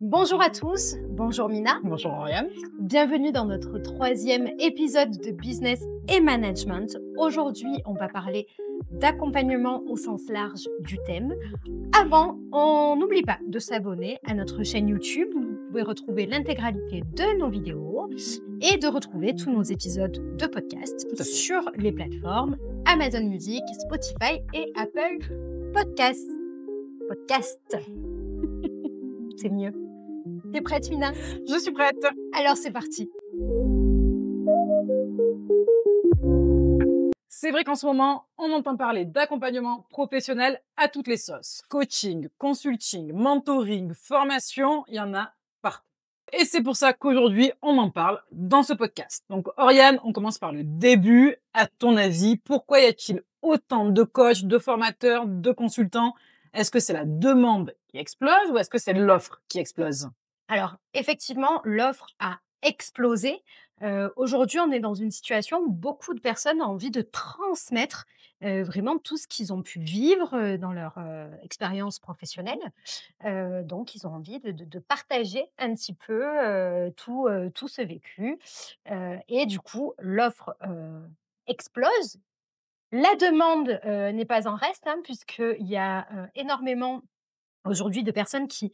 Bonjour à tous, bonjour Mina, Bonjour Oriane. bienvenue dans notre troisième épisode de Business et Management. Aujourd'hui, on va parler d'accompagnement au sens large du thème. Avant, on n'oublie pas de s'abonner à notre chaîne YouTube où vous pouvez retrouver l'intégralité de nos vidéos et de retrouver tous nos épisodes de podcast Tout à fait. sur les plateformes Amazon Music, Spotify et Apple Podcasts. C'est mieux. T'es prête, Mina? Je suis prête. Alors c'est parti. C'est vrai qu'en ce moment, on entend parler d'accompagnement professionnel à toutes les sauces. Coaching, consulting, mentoring, formation, il y en a partout. Et c'est pour ça qu'aujourd'hui, on en parle dans ce podcast. Donc Oriane, on commence par le début. À ton avis, pourquoi y a-t-il autant de coachs, de formateurs, de consultants? Est-ce que c'est la demande qui explose ou est-ce que c'est l'offre qui explose? Alors effectivement, l'offre a explosé. Aujourd'hui, on est dans une situation où beaucoup de personnes ont envie de transmettre, vraiment tout ce qu'ils ont pu vivre, dans leur, expérience professionnelle. Donc ils ont envie de partager un petit peu, tout ce vécu, et du coup l'offre, explose. La demande, n'est pas en reste, hein, puisqu'il y a, énormément aujourd'hui de personnes qui,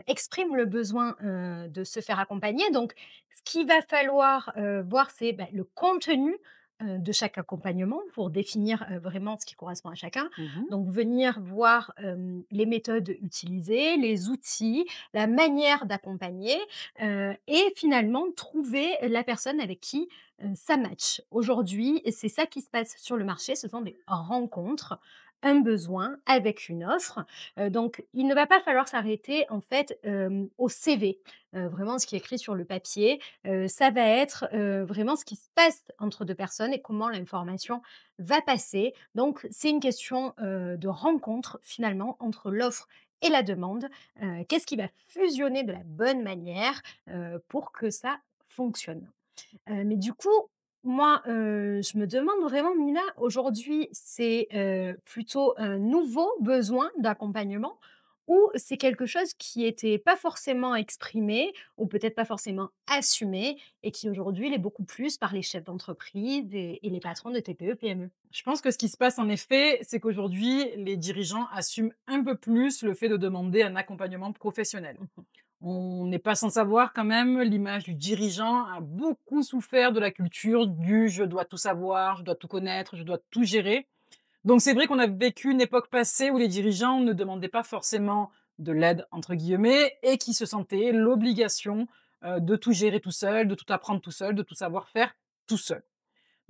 expriment le besoin, de se faire accompagner. Donc ce qu'il va falloir, voir, c'est, bah, le contenu, de chaque accompagnement pour définir, vraiment ce qui correspond à chacun. Donc venir voir, les méthodes utilisées, les outils, la manière d'accompagner, et finalement trouver la personne avec qui, ça match. Aujourd'hui, c'est ça qui se passe sur le marché, ce sont des rencontres, un besoin avec une offre. Donc il ne va pas falloir s'arrêter en fait, au CV, vraiment ce qui est écrit sur le papier. Ça va être, vraiment ce qui se passe entre 2 personnes et comment l'information va passer. Donc c'est une question, de rencontre finalement entre l'offre et la demande. Qu'est-ce qui va fusionner de la bonne manière, pour que ça fonctionne? Mais du coup, moi, je me demande vraiment, Mila, aujourd'hui, c'est, plutôt un nouveau besoin d'accompagnement ou c'est quelque chose qui était pas forcément exprimé ou peut-être pas forcément assumé et qui aujourd'hui l'est beaucoup plus par les chefs d'entreprise et les patrons de TPE-PME? Je pense que ce qui se passe en effet, c'est qu'aujourd'hui, les dirigeants assument un peu plus le fait de demander un accompagnement professionnel. Mmh. On n'est pas sans savoir quand même, l'image du dirigeant a beaucoup souffert de la culture du je dois tout savoir, je dois tout connaître, je dois tout gérer. Donc c'est vrai qu'on a vécu une époque passée où les dirigeants ne demandaient pas forcément de l'aide entre guillemets et qui se sentaient l'obligation de tout gérer tout seul, de tout apprendre tout seul, de tout savoir faire tout seul.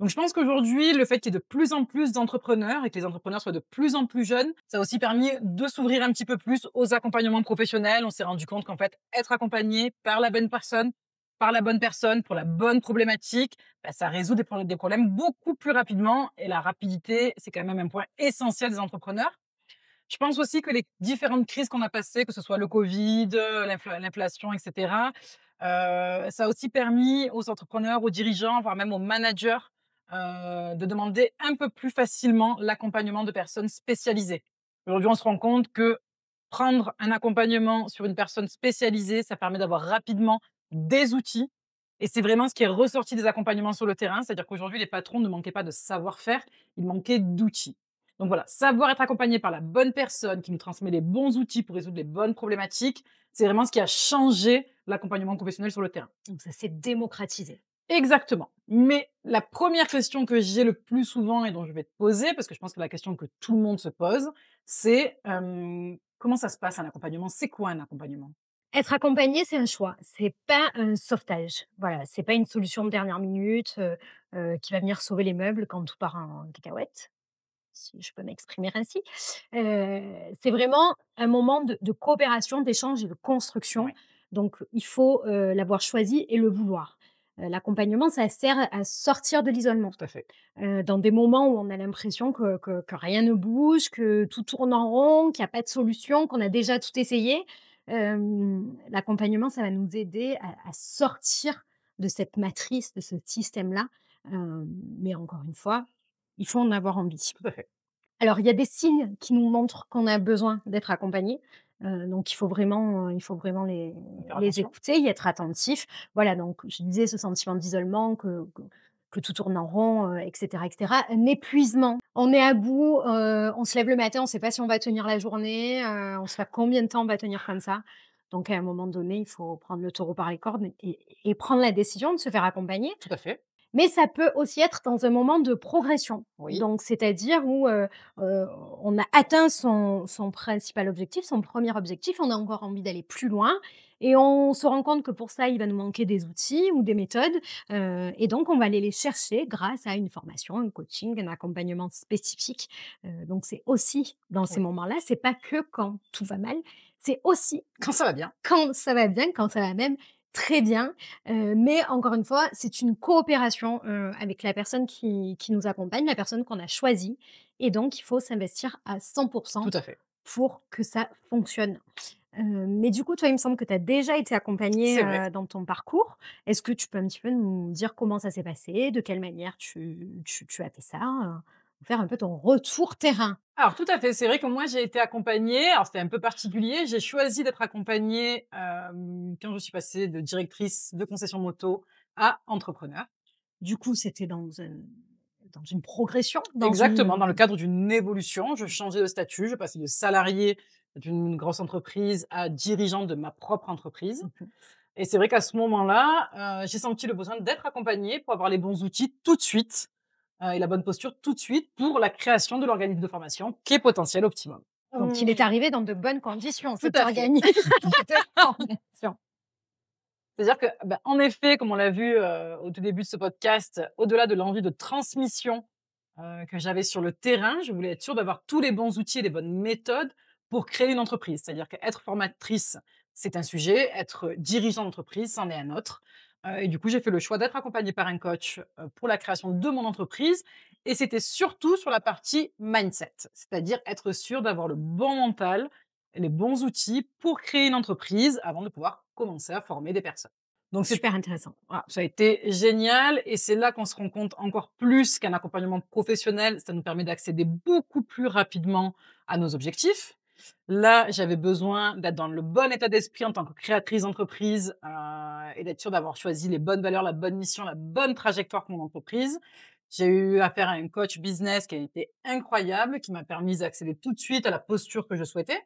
Donc je pense qu'aujourd'hui, le fait qu'il y ait de plus en plus d'entrepreneurs et que les entrepreneurs soient de plus en plus jeunes, ça a aussi permis de s'ouvrir un petit peu plus aux accompagnements professionnels. On s'est rendu compte qu'en fait, être accompagné par la bonne personne, pour la bonne problématique, bah, ça résout des problèmes beaucoup plus rapidement. Et la rapidité, c'est quand même un point essentiel des entrepreneurs. Je pense aussi que les différentes crises qu'on a passées, que ce soit le Covid, l'inflation, etc., ça a aussi permis aux entrepreneurs, aux dirigeants, voire même aux managers, de demander un peu plus facilement l'accompagnement de personnes spécialisées. Aujourd'hui, on se rend compte que prendre un accompagnement sur une personne spécialisée, ça permet d'avoir rapidement des outils. Et c'est vraiment ce qui est ressorti des accompagnements sur le terrain. C'est-à-dire qu'aujourd'hui, les patrons ne manquaient pas de savoir-faire, ils manquaient d'outils. Donc voilà, savoir être accompagné par la bonne personne qui nous transmet les bons outils pour résoudre les bonnes problématiques, c'est vraiment ce qui a changé l'accompagnement professionnel sur le terrain. Donc ça s'est démocratisé. Exactement. Mais la première question que j'ai le plus souvent et dont je vais te poser, parce que je pense que la question que tout le monde se pose, c'est comment ça se passe un accompagnement? C'est quoi un accompagnement? Être accompagné, c'est un choix, c'est pas un sauvetage. Voilà, c'est pas une solution de dernière minute, qui va venir sauver les meubles quand tout part en cacahuète, si je peux m'exprimer ainsi. C'est vraiment un moment de coopération, d'échange et de construction. Ouais, Donc il faut, l'avoir choisi et le vouloir. L'accompagnement, ça sert à sortir de l'isolement. tout à fait. Dans des moments où on a l'impression que rien ne bouge, que tout tourne en rond, qu'il y a pas de solution, qu'on a déjà tout essayé, l'accompagnement, ça va nous aider à sortir de cette matrice, de ce système-là, mais encore une fois, il faut en avoir envie. Tout à fait. Alors, il y a des signes qui nous montrent qu'on a besoin d'être accompagné. Donc il faut vraiment Faire les attention. écouter, y être attentif. Voilà, donc je disais ce sentiment d'isolement, que tout tourne en rond, et cetera et cetera. Un épuisement. On est à bout, on se lève le matin, on ne sait pas si on va tenir la journée, on sait pas combien de temps on va tenir comme ça. Donc à un moment donné, il faut prendre le taureau par les cornes et prendre la décision de se faire accompagner. Tout à fait. Mais ça peut aussi être dans un moment de progression. Oui, Donc c'est-à-dire où, heu, on a atteint son principal objectif, son premier objectif, on a encore envie d'aller plus loin et on se rend compte que pour ça, il va nous manquer des outils ou des méthodes, et donc on va aller les chercher grâce à une formation, un coaching, un accompagnement spécifique. Donc c'est aussi dans ces oui. moments-là, c'est pas que quand tout va mal, c'est aussi Quand ça va bien. quand ça va bien, quand ça va même très bien, mais encore une fois, c'est une coopération, avec la personne qui nous accompagne, la personne qu'on a choisie et donc il faut s'investir à 100 Tout à fait. pour que ça fonctionne. Mais du coup, toi, il me semble que tu as déjà été accompagnée, C'est vrai. dans ton parcours. Est-ce que tu peux un petit peu nous dire comment ça s'est passé? De quelle manière tu as fait ça? Faire un peu ton retour terrain. Alors tout à fait, c'est vrai que moi j'ai été accompagnée, alors c'était un peu particulier, j'ai choisi d'être accompagnée, quand je suis passée de directrice de concession moto à entrepreneur. Du coup, c'était dans une progression, dans Exactement, dans le une cadre d'une évolution, je changeais de statut, je passais de salarié d'une grosse entreprise à dirigeante de ma propre entreprise. mmh Et c'est vrai qu'à ce moment-là, j'ai senti le besoin d'être accompagnée pour avoir les bons outils tout de suite, et la bonne posture tout de suite pour la création de l'organisme de formation qui est Potentiel Optimum. Donc il est arrivé dans de bonnes conditions, Tout cet à fait. organisme de formation. C'est-à-dire que, bah, en effet, comme on l'a vu, au tout début de ce podcast, au-delà de l'envie de transmission, que j'avais sur le terrain, je voulais être sûre d'avoir tous les bons outils et les bonnes méthodes pour créer une entreprise. C'est-à-dire qu'être formatrice, c'est un sujet, être dirigeant d'entreprise, c'en est un autre. Et du coup, j'ai fait le choix d'être accompagnée par un coach, pour la création de mon entreprise et c'était surtout sur la partie mindset. C'est-à-dire être sûre d'avoir le bon mental et les bons outils pour créer une entreprise avant de pouvoir commencer à former des personnes. Donc c'est Super intéressant. voilà, ça a été génial et c'est là qu'on se rend compte encore plus qu'un accompagnement professionnel, ça nous permet d'accéder beaucoup plus rapidement à nos objectifs. Là, j'avais besoin d'être dans le bon état d'esprit en tant que créatrice d'entreprise, et d'être sûre d'avoir choisi les bonnes valeurs, la bonne mission, la bonne trajectoire pour mon entreprise. J'ai eu affaire à un coach business qui a été incroyable, qui m'a permis d'accéder tout de suite à la posture que je souhaitais.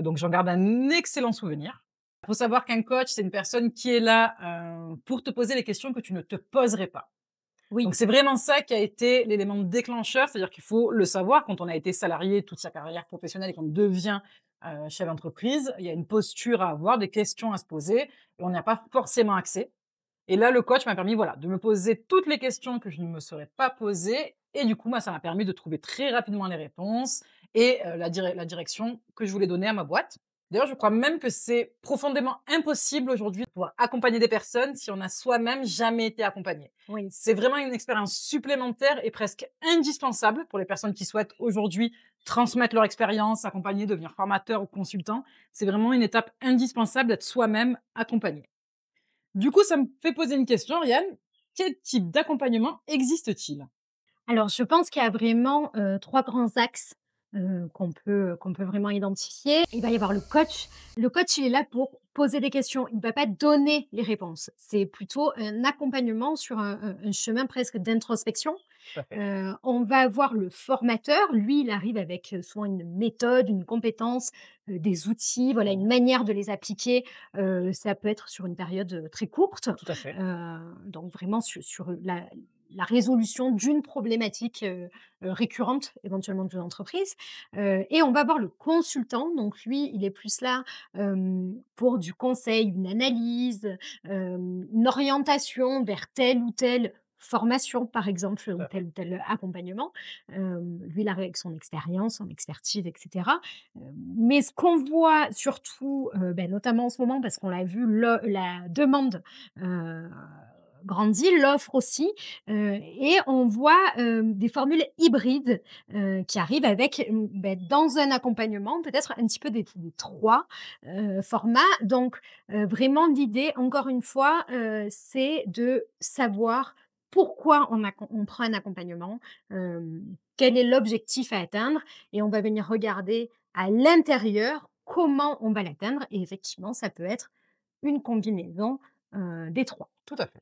Donc j'en garde un excellent souvenir. Il faut savoir qu'un coach, c'est une personne qui est là, pour te poser les questions que tu ne te poserais pas. Oui, Donc c'est vraiment ça qui a été l'élément déclencheur, c'est-à-dire qu'il faut le savoir quand on a été salarié toute sa carrière professionnelle et qu'on devient, chef d'entreprise, il y a une posture à avoir, des questions à se poser et on n'y a pas forcément accès. Et là, le coach m'a permis, voilà, de me poser toutes les questions que je ne me serais pas posées et du coup, moi, ça m'a permis de trouver très rapidement les réponses et la direction que je voulais donner à ma boîte. D'ailleurs, je crois même que c'est profondément impossible aujourd'hui de pouvoir accompagner des personnes si on n'a soi-même jamais été accompagné. oui. C'est vraiment une expérience supplémentaire et presque indispensable pour les personnes qui souhaitent aujourd'hui transmettre leur expérience, accompagner, devenir formateur ou consultant. C'est vraiment une étape indispensable d'être soi-même accompagné. Du coup, ça me fait poser une question, Ariane. Quel type d'accompagnement existe-t-il? Alors je pense qu'il y a vraiment, 3 grands axes, qu'on peut vraiment identifier. Il va y avoir le coach. Le coach, il est là pour poser des questions. Il ne va pas donner les réponses. C'est plutôt un accompagnement sur un chemin presque d'introspection. Tout à fait. On va avoir le formateur. Lui, il arrive avec, souvent une méthode, une compétence, des outils, voilà, une manière de les appliquer. Ça peut être sur une période, très courte, Tout à fait. donc vraiment sur la résolution d'une problématique, récurrente éventuellement d'une entreprise, et on va avoir le consultant, donc lui, il est plus là, pour du conseil, une analyse, une orientation vers telle ou telle formation, par exemple, Tout ou à fait. tel accompagnement. Lui, il arrive avec son expérience, son expertise et cetera. Mais ce qu'on voit surtout, notamment en ce moment parce qu'on l'a vu, la demande, heu, grandit, l'offre aussi, et on voit, des formules hybrides, qui arrivent avec, dans un accompagnement, peut-être un petit peu des 3, formats. Donc, vraiment l'idée, encore une fois, c'est de savoir pourquoi on prend un accompagnement, quel est l'objectif à atteindre et on va venir regarder à l'intérieur comment on va l'atteindre et effectivement, ça peut être une combinaison, des 3. Tout à fait.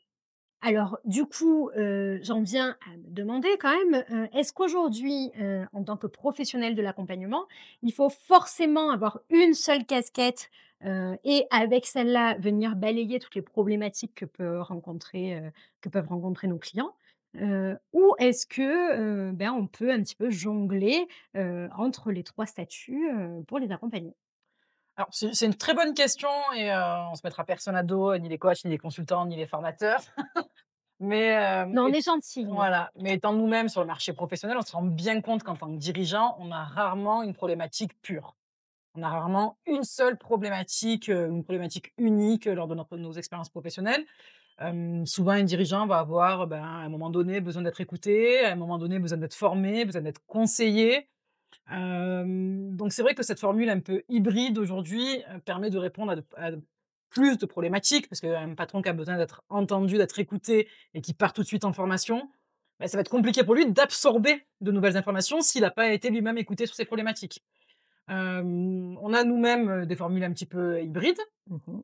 Alors du coup, j'en viens à me demander quand même, est-ce qu'aujourd'hui, en tant que professionnel de l'accompagnement, il faut forcément avoir une seule casquette, et avec celle-là venir balayer toutes les problématiques que peuvent rencontrer nos clients? Ou est-ce que, ben, on peut un petit peu jongler, entre les 3 statuts, pour les accompagner? Alors c'est une très bonne question et on se mettra personne à dos, ni les coachs, ni les consultants, ni les formateurs. Mais, Non, on et est gentil, nous. voilà, mais étant nous-mêmes sur le marché professionnel, on se rend bien compte qu'en tant que dirigeant, on a rarement une problématique pure. On a rarement une seule problématique, une problématique unique lors de nos expériences professionnelles. Souvent un dirigeant va avoir, ben, à un moment donné, besoin d'être écouté, à un moment donné, besoin d'être formé, besoin d'être conseillé. Donc c'est vrai que cette formule un peu hybride aujourd'hui, permet de répondre à plus de problématiques parce qu'un patron qui a besoin d'être entendu, d'être écouté et qui part tout de suite en formation, bah, ça va être compliqué pour lui d'absorber de nouvelles informations s'il n'a pas été lui-même écouté sur ces problématiques. On a nous-mêmes, des formules un petit peu hybrides. Mmh.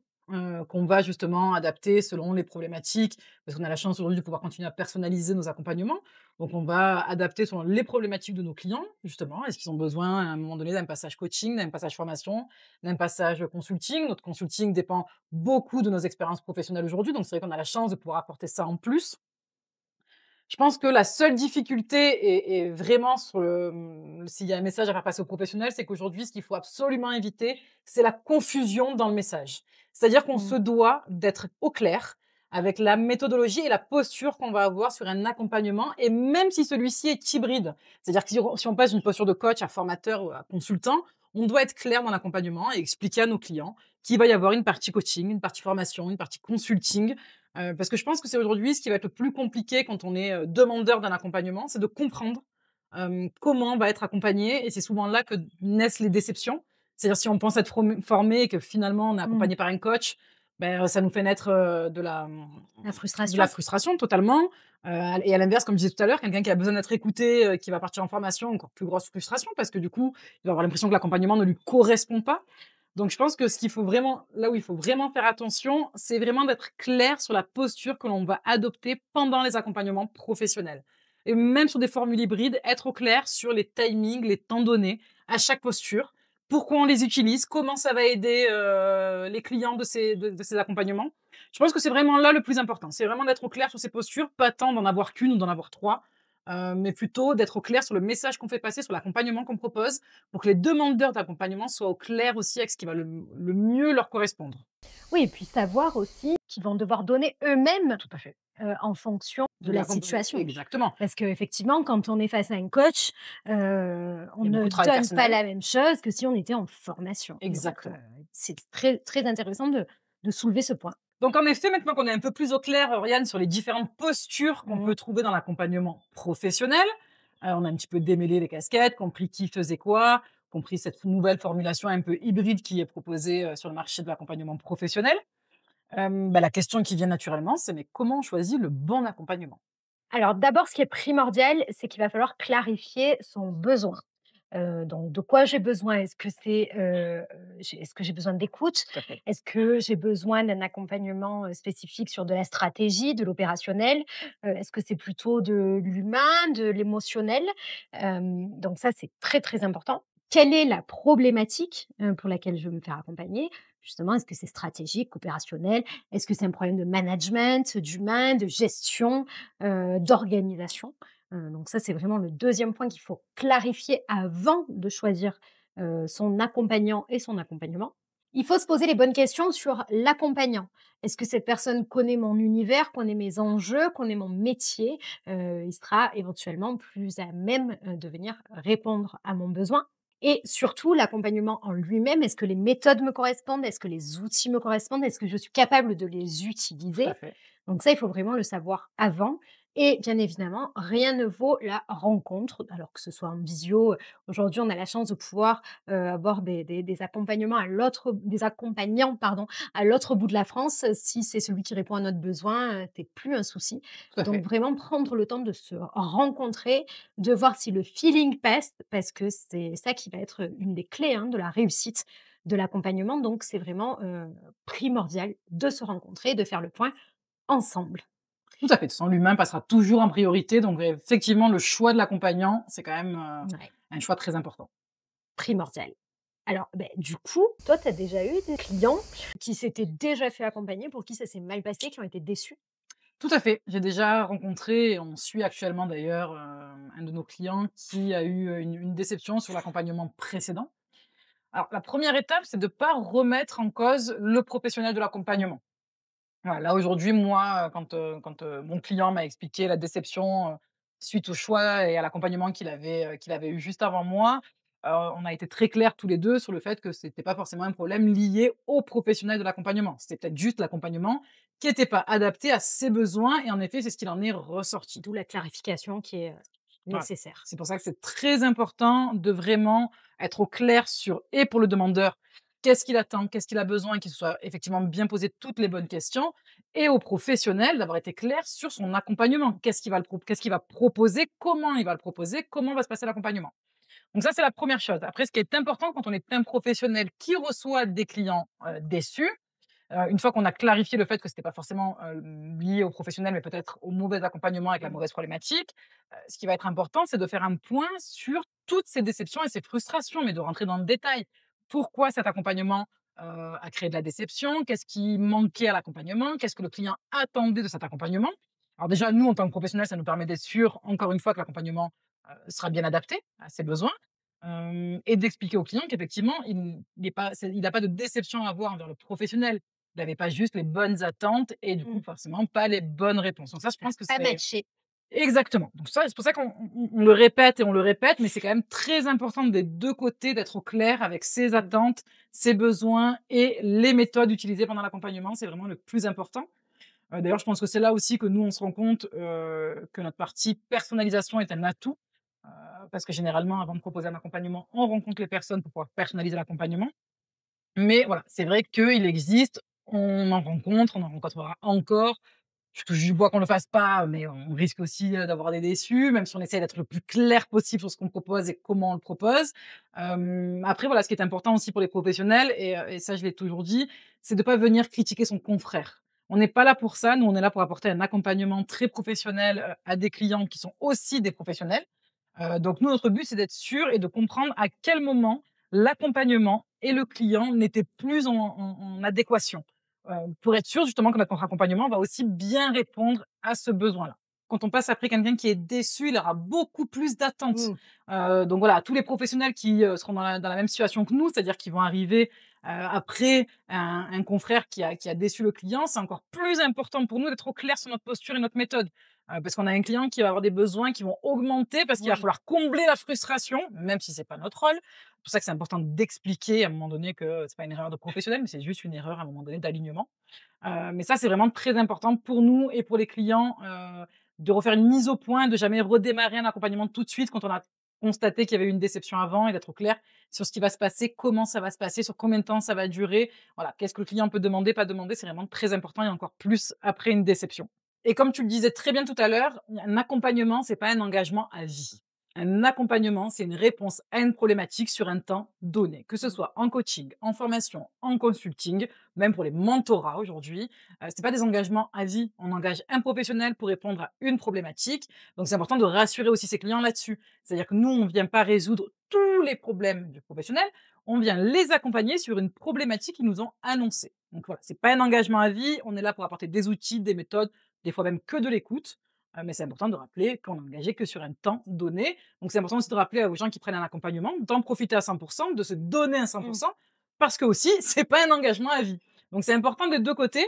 Qu'on va justement adapter selon les problématiques, parce qu'on a la chance aujourd'hui de pouvoir continuer à personnaliser nos accompagnements. Donc on va adapter selon les problématiques de nos clients, justement. Est-ce qu'ils ont besoin, à un moment donné, d'un passage coaching, d'un passage formation, d'un passage consulting? Notre consulting dépend beaucoup de nos expériences professionnelles aujourd'hui, donc c'est vrai qu'on a la chance de pouvoir apporter ça en plus. Je pense que la seule difficulté est vraiment sur s'il y a un message à faire passer aux professionnels, c'est qu'aujourd'hui, ce qu'il faut absolument éviter, c'est la confusion dans le message. C'est-à-dire qu'on Mmh. se doit d'être au clair avec la méthodologie et la posture qu'on va avoir sur un accompagnement et même si celui-ci est hybride. C'est-à-dire que si on passe d'une posture de coach à formateur ou à consultant, on doit être clair dans l'accompagnement et expliquer à nos clients qu'il va y avoir une partie coaching, une partie formation, une partie consulting, parce que je pense que c'est aujourd'hui ce qui va être le plus compliqué quand on est, demandeur d'un accompagnement, c'est de comprendre, comment on va être accompagné et c'est souvent là que naissent les déceptions. C'est-à-dire si on pense être formé et que finalement on est Mmh. accompagné par un coach, ben, ça nous fait naître, La de la frustration? frustration totalement, et à l'inverse, comme je disais tout à l'heure, quelqu'un qui a besoin d'être écouté, qui va partir en formation, encore plus grosse frustration parce que du coup, il va avoir l'impression que l'accompagnement ne lui correspond pas. Donc je pense que ce qu'il faut vraiment là où il faut vraiment faire attention, c'est vraiment d'être clair sur la posture que l'on va adopter pendant les accompagnements professionnels. Et même sur des formules hybrides, être au clair sur les timings, les temps donnés à chaque posture, pourquoi on les utilise, comment ça va aider, les clients de ces accompagnements. Je pense que c'est vraiment là le plus important. C'est vraiment d'être au clair sur ces postures, pas tant d'en avoir qu'une ou d'en avoir 3, mais plutôt d'être au clair sur le message qu'on fait passer, sur l'accompagnement qu'on propose pour que les demandeurs d'accompagnement soient au clair aussi avec ce qui va le mieux leur correspondre. Oui et puis savoir aussi qu'ils vont devoir donner eux-mêmes, Tout à fait. en fonction de De la l'accompagn situation. exactement. Parce qu'effectivement, quand on est face à un coach, on Il y a beaucoup ne de travail donne pas personnel. la même chose que si on était en formation. Donc, Exactement. c'est très, très intéressant de soulever ce point. Donc en effet, maintenant qu'on est un peu plus au clair, Oriane, sur les différentes postures qu'on Mmh. peut trouver dans l'accompagnement professionnel, on a un petit peu démêlé les casquettes, compris qui faisait quoi, compris cette nouvelle formulation un peu hybride qui est proposée, sur le marché de l'accompagnement professionnel. Bah, la question qui vient naturellement, c'est: «Mais comment on choisit le bon accompagnement?» Alors d'abord, ce qui est primordial, c'est qu'il va falloir clarifier son besoin. Donc de quoi j'ai besoin? Est-ce que j'ai besoin d'écoute? Tout à fait. Est-ce que j'ai besoin d'un accompagnement, spécifique sur de la stratégie, de l'opérationnel? Est-ce que c'est plutôt de l'humain, de l'émotionnel? Donc ça, c'est très, très important. Quelle est la problématique, pour laquelle je veux me faire accompagner? Justement, est-ce que c'est stratégique, opérationnel? Est-ce que c'est un problème de management, d'humain, de gestion, d'organisation? Donc ça, c'est vraiment le deuxième point qu'il faut clarifier avant de choisir, son accompagnant et son accompagnement. Il faut se poser les bonnes questions sur l'accompagnant. Est-ce que cette personne connaît mon univers, connaît mes enjeux, connaît mon métier? Il sera éventuellement plus à même, de venir répondre à mon besoin et surtout l'accompagnement en lui-même. Est-ce que les méthodes me correspondent? Est-ce que les outils me correspondent? Est-ce que je suis capable de les Tout à utiliser? fait. Donc ça, il faut vraiment le savoir avant et bien évidemment, rien ne vaut la rencontre, alors que ce soit en visio. Aujourd'hui, on a la chance de pouvoir, avoir des accompagnements à l'autre des accompagnants, pardon, à l'autre bout de la France. Si c'est celui qui répond à notre besoin, tu plus un souci. Tout à Donc fait. vraiment prendre le temps de se rencontrer, de voir si le feeling passe, parce que c'est ça qui va être une des clés, hein, de la réussite de l'accompagnement, donc c'est vraiment, primordial de se rencontrer, de faire le point ensemble. Tout à fait. Sans l'humain passera toujours en priorité, donc effectivement, le choix de l'accompagnant, c'est quand même, Ouais, un choix très important. primordial. Alors, beh, du coup, toi, tu as déjà eu des clients qui s'étaient déjà fait accompagner, pour qui ça s'est mal passé, qui ont été déçus? Tout à fait. J'ai déjà rencontré et on suit actuellement d'ailleurs, un de nos clients qui a eu, une déception sur l'accompagnement précédent. Alors la première étape, c'est de ne pas remettre en cause le professionnel de l'accompagnement. Voilà, là aujourd'hui, moi, quand mon client m'a expliqué la déception, suite au choix et à l'accompagnement qu'il avait eu juste avant moi, on a été très clairs tous les 2 sur le fait que c'était pas forcément un problème lié au professionnel de l'accompagnement. C'était peut-être juste l'accompagnement qui était pas adapté à ses besoins et en effet, c'est ce qu'il en est ressorti. D'où la clarification qui est, Voilà. nécessaire. C'est pour ça que c'est très important de vraiment être au clair sur et pour le demandeur, qu'est-ce qu'il attend, qu'est-ce qu'il a besoin, qu'il se soit effectivement bien posé toutes les bonnes questions et au professionnel d'avoir été clair sur son accompagnement. Qu'est-ce qu'il va proposer, comment il va le proposer, comment va se passer l'accompagnement. Donc ça, c'est la première chose. Après, ce qui est important quand on est un professionnel qui reçoit des clients, déçus, une fois qu'on a clarifié le fait que c'était pas forcément, lié au professionnel, mais peut-être au mauvais accompagnement avec la Mmh. mauvaise problématique, ce qui va être important, c'est de faire un point sur toutes ces déceptions et ces frustrations, mais de rentrer dans le détail. Pourquoi cet accompagnement, a créé de la déception? Qu'est-ce qui manquait à l'accompagnement? Qu'est-ce que le client attendait de cet accompagnement? Alors déjà, nous, en tant que professionnels, ça nous permet d'être sûrs, encore une fois, que l'accompagnement, sera bien adapté à ses besoins, et d'expliquer au client qu'effectivement, il n'a pas de déception à avoir envers le professionnel. Il avait pas juste les bonnes attentes et du coup, Mmh. forcément, pas les bonnes réponses. Donc ça, je Ça a pense que pas c'est matché. exactement. Donc ça, c'est pour ça qu'on le répète et on le répète, mais c'est quand même très important des 2 côtés d'être au clair avec ses Mmh. attentes, ses besoins et les méthodes utilisées pendant l'accompagnement. C'est vraiment le plus important. D'ailleurs, je pense que c'est là aussi que nous, on se rend compte, que notre partie personnalisation est un atout, heu, parce que généralement, avant de proposer un accompagnement, on rencontre les personnes pour pouvoir personnaliser l'accompagnement. Mais voilà, c'est vrai qu'il existe, on en rencontrera encore. Je touche du bois qu'on le fasse pas, mais on risque aussi, d'avoir des déçus, même si on essaie d'être le plus clair possible sur ce qu'on propose et comment on le propose. Après voilà, ce qui est important aussi pour les professionnels et ça je l'ai toujours dit, c'est de pas venir critiquer son confrère. On n'est pas là pour ça, nous on est là pour apporter un accompagnement très professionnel, à des clients qui sont aussi des professionnels. Donc nous, notre but, c'est d'être sûr et de comprendre à quel moment l'accompagnement et le client n'étaient plus en adéquation, pour être sûr justement que notre accompagnement va aussi bien répondre à ce besoin-là. Quand on passe après quelqu'un qui est déçu, il aura beaucoup plus d'attentes. Mmh. Donc voilà, tous les professionnels qui, seront dans la même situation que nous, c'est-à-dire qui vont arriver, après un confrère qui a déçu le client, c'est encore plus important pour nous d'être au clair sur notre posture et notre méthode. Parce qu'on a un client qui va avoir des besoins qui vont augmenter parce qu'il va Oui. falloir combler la frustration, même si c'est pas notre rôle. C'est pour ça que c'est important d'expliquer à un moment donné que c'est pas une erreur de professionnel, mais c'est juste une erreur à un moment donné d'alignement. Mais ça, c'est vraiment très important pour nous et pour les clients, de refaire une mise au point, de jamais redémarrer un accompagnement tout de suite quand on a constaté qu'il y avait eu une déception avant et d'être au clair sur ce qui va se passer, comment ça va se passer, sur combien de temps ça va durer. Voilà, qu'est-ce que le client peut demander, pas demander, c'est vraiment très important et encore plus après une déception. Et comme tu le disais très bien tout à l'heure, un accompagnement, c'est pas un engagement à vie. Un accompagnement, c'est une réponse à une problématique sur un temps donné, que ce Mmh. soit en coaching, en formation, en consulting, même pour les mentorats aujourd'hui. C'est pas des engagements à vie. On engage un professionnel pour répondre à une problématique. Donc c'est important de rassurer aussi ses clients là-dessus. C'est-à-dire que nous, on ne vient pas résoudre tous les problèmes du professionnel, on vient les accompagner sur une problématique qu'ils nous ont annoncée. Donc voilà, c'est pas un engagement à vie. On est là pour apporter des outils, des méthodes, des fois même que de l'écoute. Mais c'est important de rappeler qu'on est engagé que sur un temps donné. Donc c'est important aussi de rappeler aux gens qui prennent un accompagnement d'en profiter à 100%, de se donner à Mmh. 100%, parce que aussi, c'est pas un engagement à vie. Donc c'est important des 2 côtés.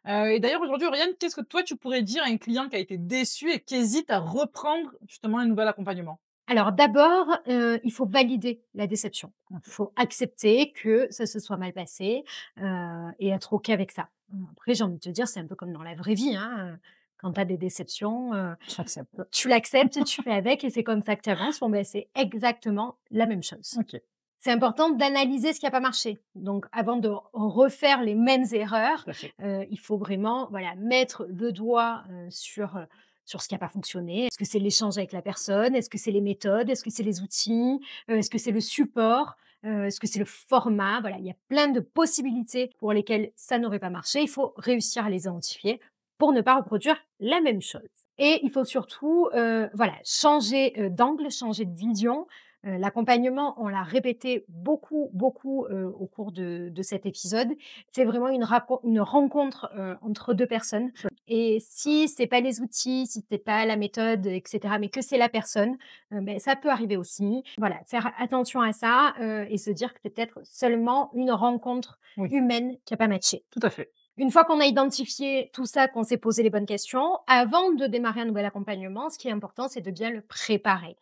Et d'ailleurs aujourd'hui, Oriane, qu'est-ce que toi tu pourrais dire à une cliente qui a été déçue et qui hésite à reprendre justement un nouvel accompagnement? Alors d'abord, il faut valider la déception. Il OK, faut accepter que ça se soit mal passé, et être OK avec ça. Après, j'ai envie de te dire, c'est un peu comme dans la vraie vie, hein, quand tu as des déceptions, j'accepte. tu l'acceptes, tu fais avec et c'est comme ça que tu avances. Bon, ben, c'est exactement la même chose. OK, C'est important d'analyser ce qui a pas marché. Donc avant de refaire les mêmes erreurs, tout à fait. il faut vraiment, voilà, mettre le doigt, sur ce qui a pas fonctionné. Est-ce que c'est l'échange avec la personne? Est-ce que c'est les méthodes? Est-ce que c'est les outils? Est-ce que c'est le support? Est-ce que c'est le format? Voilà, il y a plein de possibilités pour lesquelles ça n'aurait pas marché. Il faut réussir à les identifier pour ne pas reproduire la même chose. Et il faut surtout, voilà, changer, d'angle, changer de vision. L'accompagnement, on l'a répété beaucoup, beaucoup, au cours de cet épisode, c'est vraiment une rencontre, entre 2 personnes et si c'est pas les outils, si c'est pas la méthode et cetera, mais que c'est la personne, beh, ça peut arriver aussi. Voilà, faire attention à ça, et se dire que c'est peut-être seulement une rencontre Oui, humaine qui a pas matché. tout à fait. Une fois qu'on a identifié tout ça, qu'on s'est posé les bonnes questions, avant de démarrer un nouvel accompagnement, ce qui est important, c'est de bien le préparer.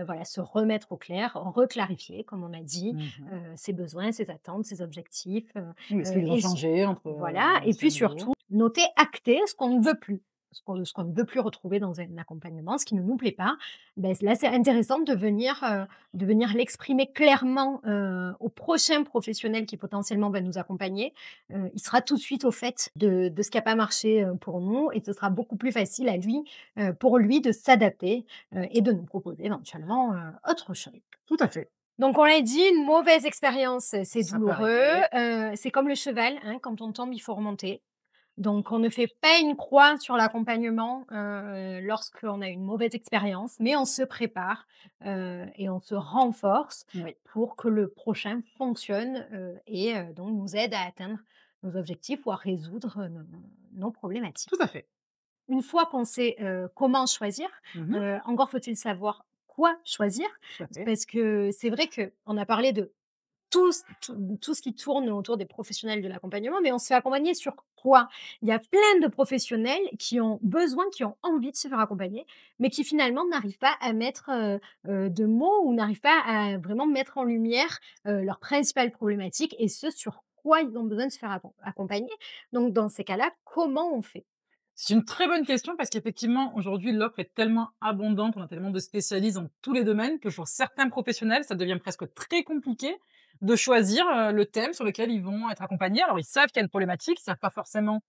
Voilà, se remettre au clair, reclarifier, comme on a dit, Mmh. ses besoins, ses attentes, ses objectifs, Oui, est-ce qu'ils ont et changé entre, voilà et l'ancien puis et le nouveau? surtout, noter, acter ce qu'on ne veut plus, ce qu'on ne veut plus retrouver dans un accompagnement, ce qui ne nous plaît pas. Beh, là, c'est intéressant de venir l'exprimer clairement, au prochain professionnel qui potentiellement va nous accompagner. Il sera tout de suite au fait de ce qui a pas marché, pour nous et ce sera beaucoup plus facile à lui, pour lui de s'adapter, et de nous proposer éventuellement, autre chose. Tout à fait. Donc on l'a dit, une mauvaise expérience, c'est Ça peut douloureux, arriver. c'est comme le cheval, hein, quand on tombe, il faut remonter. Donc on ne fait pas une croix sur l'accompagnement, lorsqu'on a une mauvaise expérience, mais on se prépare, et on se renforce Oui, pour que le prochain fonctionne, et donc nous aide à atteindre nos objectifs ou à résoudre, nos problématiques. tout à fait. Une fois qu'on sait, comment choisir, Mmh. encore faut-il savoir quoi choisir. Tout à fait. Parce que c'est vrai qu'on a parlé de tout ce qui tourne autour des professionnels de l'accompagnement, mais on se fait accompagner sur quoi? Il y a plein de professionnels qui ont besoin, qui ont envie de se faire accompagner, mais qui finalement n'arrivent pas à mettre, de mots ou n'arrivent pas à vraiment mettre en lumière, leurs principales problématiques et ce sur quoi ils ont besoin de se faire accompagner. Donc dans ces cas-là, comment on fait? C'est une très bonne question parce qu'effectivement, aujourd'hui, l'offre est tellement abondante, on a tellement de spécialistes dans tous les domaines que pour certains professionnels, ça devient presque très compliqué de choisir, le thème sur lequel ils vont être accompagnés. Alors ils savent qu'il y a une problématique, ils savent pas forcément,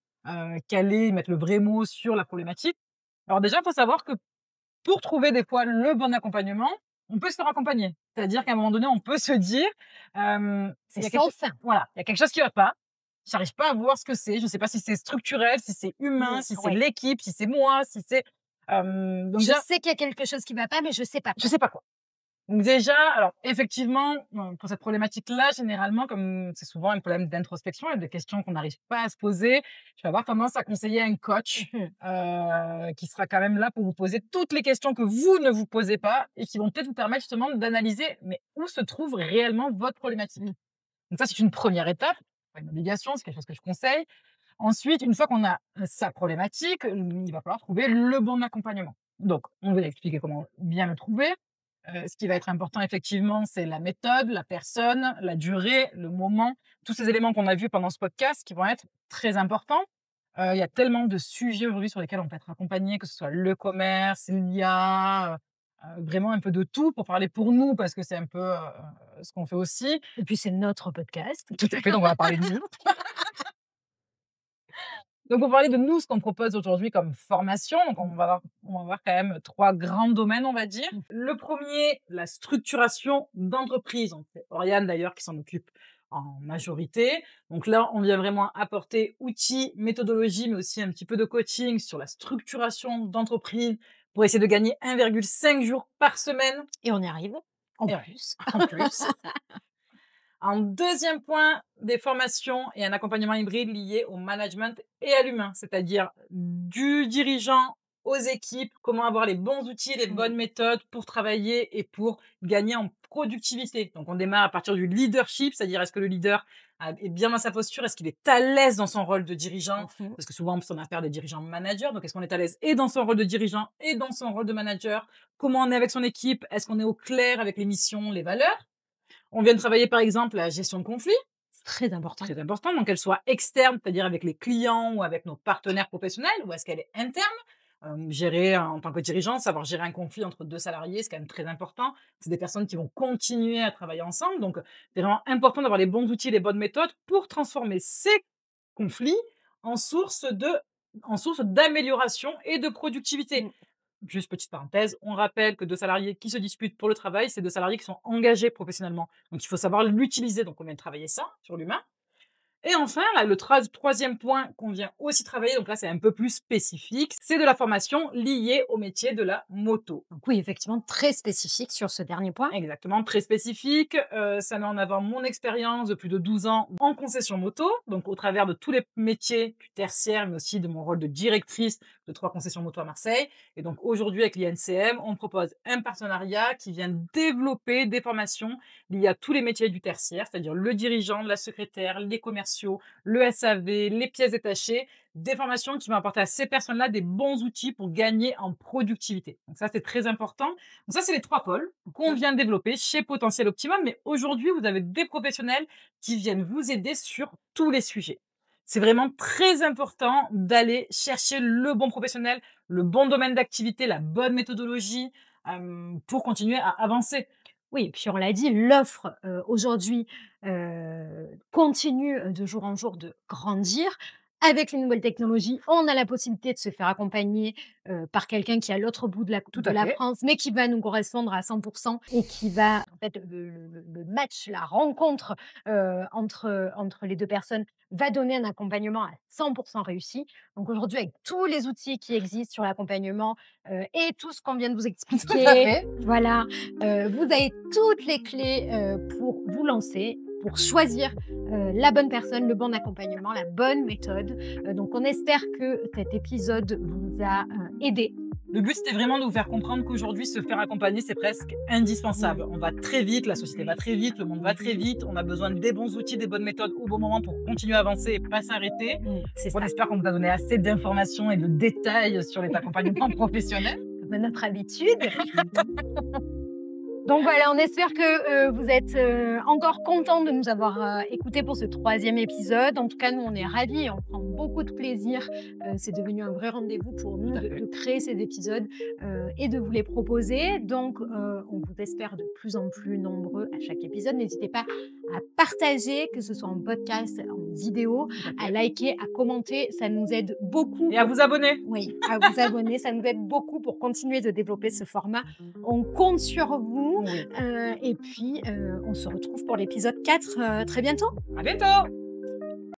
caler, mettre le vrai mot sur la problématique. Alors déjà, il faut savoir que pour trouver des fois le bon accompagnement, on peut se faire accompagner. C'est-à-dire qu'à un moment donné, on peut se dire, C'est il y a quelque sans chose fin. voilà, il y a quelque chose qui va pas. J'arrive pas à voir ce que c'est. Je sais pas si c'est structurel, si c'est humain, si c'est Ouais. l'équipe, si c'est moi, si c'est, donc Je déjà, sais qu'il y a quelque chose qui va pas, mais je sais pas je quoi. sais pas quoi. Donc déjà, alors effectivement, pour cette problématique-là, généralement, comme c'est souvent un problème d'introspection et de questions qu'on n'arrive pas à se poser, je vais avoir tendance à conseiller un coach, Mmh. qui sera quand même là pour vous poser toutes les questions que vous ne vous posez pas et qui vont peut-être vous permettre justement d'analyser, mais où se trouve réellement votre problématique. Mmh. Donc ça, c'est une première étape, pas une obligation, c'est quelque chose que je conseille. Ensuite, une fois qu'on a, sa problématique, il va falloir trouver le bon accompagnement. Donc, on va expliquer comment bien le trouver. Ce qui va être important effectivement, c'est la méthode, la personne, la durée, le moment, tous ces éléments qu'on a vus pendant ce podcast qui vont être très importants. Il y a tellement de sujets aujourd'hui sur lesquels on peut être accompagné, que ce soit le commerce, l'IA, vraiment un peu de tout pour parler pour nous parce que c'est un peu, ce qu'on fait aussi. Et puis c'est notre podcast. Tout à fait, donc on va parler de nous. Donc pour parler de nous, ce qu'on propose aujourd'hui comme formation, donc Mmh. on va voir quand même 3 grands domaines, on va dire. Mmh. Le premier, la structuration d'entreprise. Donc c'est Oriane d'ailleurs qui s'en occupe en majorité. Donc là, on vient vraiment apporter outils, méthodologie, mais aussi un petit peu de coaching sur la structuration d'entreprise pour essayer de gagner 1,5 jours par semaine Et on y arrive, en et ouais, plus. en plus. En deuxième point, des formations et un accompagnement hybride liés au management et à l'humain, c'est-à-dire du dirigeant aux équipes, comment avoir les bons outils, les Mmh. bonnes méthodes pour travailler et pour gagner en productivité. Donc on démarre à partir du leadership, c'est-à-dire est-ce que le leader est bien dans sa posture, est-ce qu'il est à l'aise dans son rôle de dirigeant, Mmh mh. parce que souvent on a affaire des dirigeants managers, donc est-ce qu'on est à l'aise et dans son rôle de dirigeant et dans son rôle de manager, comment on est avec son équipe, est-ce qu'on est au clair avec les missions, les valeurs. On vient de travailler, par exemple, la gestion de conflits, C'est très important. très important, donc qu'elle soit externe, c'est-à-dire avec les clients ou avec nos partenaires professionnels, ou est-ce qu'elle est interne? Gérer en tant que dirigeant, savoir gérer un conflit entre 2 salariés, c'est quand même très important. C'est des personnes qui vont continuer à travailler ensemble, donc c'est vraiment important d'avoir les bons outils, les bonnes méthodes pour transformer ces conflits en source d'amélioration et de productivité. Mmh. juste petite parenthèse, on rappelle que 2 salariés qui se disputent pour le travail, c'est 2 salariés qui sont engagés professionnellement. Donc il faut savoir l'utiliser, donc on vient de travailler ça sur l'humain. Et enfin, là, le troisième point qu'on vient aussi travailler, donc là, c'est un peu plus spécifique, c'est de la formation liée au métier de la moto. Donc oui, effectivement, très spécifique sur ce dernier point. Exactement, très spécifique. Ça met en avant mon expérience de plus de 12 ans en concession moto, donc au travers de tous les métiers du tertiaire, mais aussi de mon rôle de directrice de 3 concessions moto à Marseille. Et donc aujourd'hui, avec l'INCM, on propose un partenariat qui vient développer des formations liées à tous les métiers du tertiaire, c'est-à-dire le dirigeant, la secrétaire, les commerciaux, le SAV, les pièces détachées, des formations qui vont apporter à ces personnes-là des bons outils pour gagner en productivité. Donc ça, c'est très important. Donc ça, c'est les 3 pôles qu'on vient de développer chez Potentiel Optimum. Mais aujourd'hui, vous avez des professionnels qui viennent vous aider sur tous les sujets. C'est vraiment très important d'aller chercher le bon professionnel, le bon domaine d'activité, la bonne méthodologie, pour continuer à avancer. Oui, et puis on l'a dit, l'offre, aujourd'hui, continue, de jour en jour de grandir. Avec les nouvelles technologies, on a la possibilité de se faire accompagner, par quelqu'un qui est à l'autre bout Tout de à la fait. France, mais qui va nous correspondre à 100 et qui va en fait, le match, la rencontre, entre les 2 personnes va donner un accompagnement à 100 réussi. Donc aujourd'hui, avec tous les outils qui existent sur l'accompagnement, et tout ce qu'on vient de vous Tout à expliquer, fait. voilà, vous avez toutes les clés, pour vous lancer, pour choisir, la bonne personne, le bon accompagnement, la bonne méthode. Donc on espère que cet épisode vous a, aidé. Le but, c'était vraiment de vous faire comprendre qu'aujourd'hui, se faire accompagner, c'est presque indispensable. On va très vite, la société va très vite, le monde va très vite. On a besoin des bons outils, des bonnes méthodes au bon moment pour continuer à avancer et pas s'arrêter. C'est On ça, espère qu'on vous a donné assez d'informations et de détails sur les accompagnements professionnels. comme à notre habitude. Donc voilà, on espère que, vous êtes, encore contents de nous avoir, écoutés pour ce troisième épisode. En tout cas, nous, on est ravis et on prend beaucoup de plaisir. C'est devenu un vrai rendez-vous pour nous Tout à de fait. créer ces épisodes, et de vous les proposer. Donc, on vous espère de plus en plus nombreux à chaque épisode. N'hésitez pas à partager, que ce soit en podcast, en vidéo, Tout à à fait. liker, à commenter. Ça nous aide beaucoup Et à vous abonner. oui, à vous abonner. Ça nous aide beaucoup pour continuer de développer ce format. On compte sur vous. Oui. Et puis, on se retrouve pour l'épisode 4 très bientôt. À bientôt!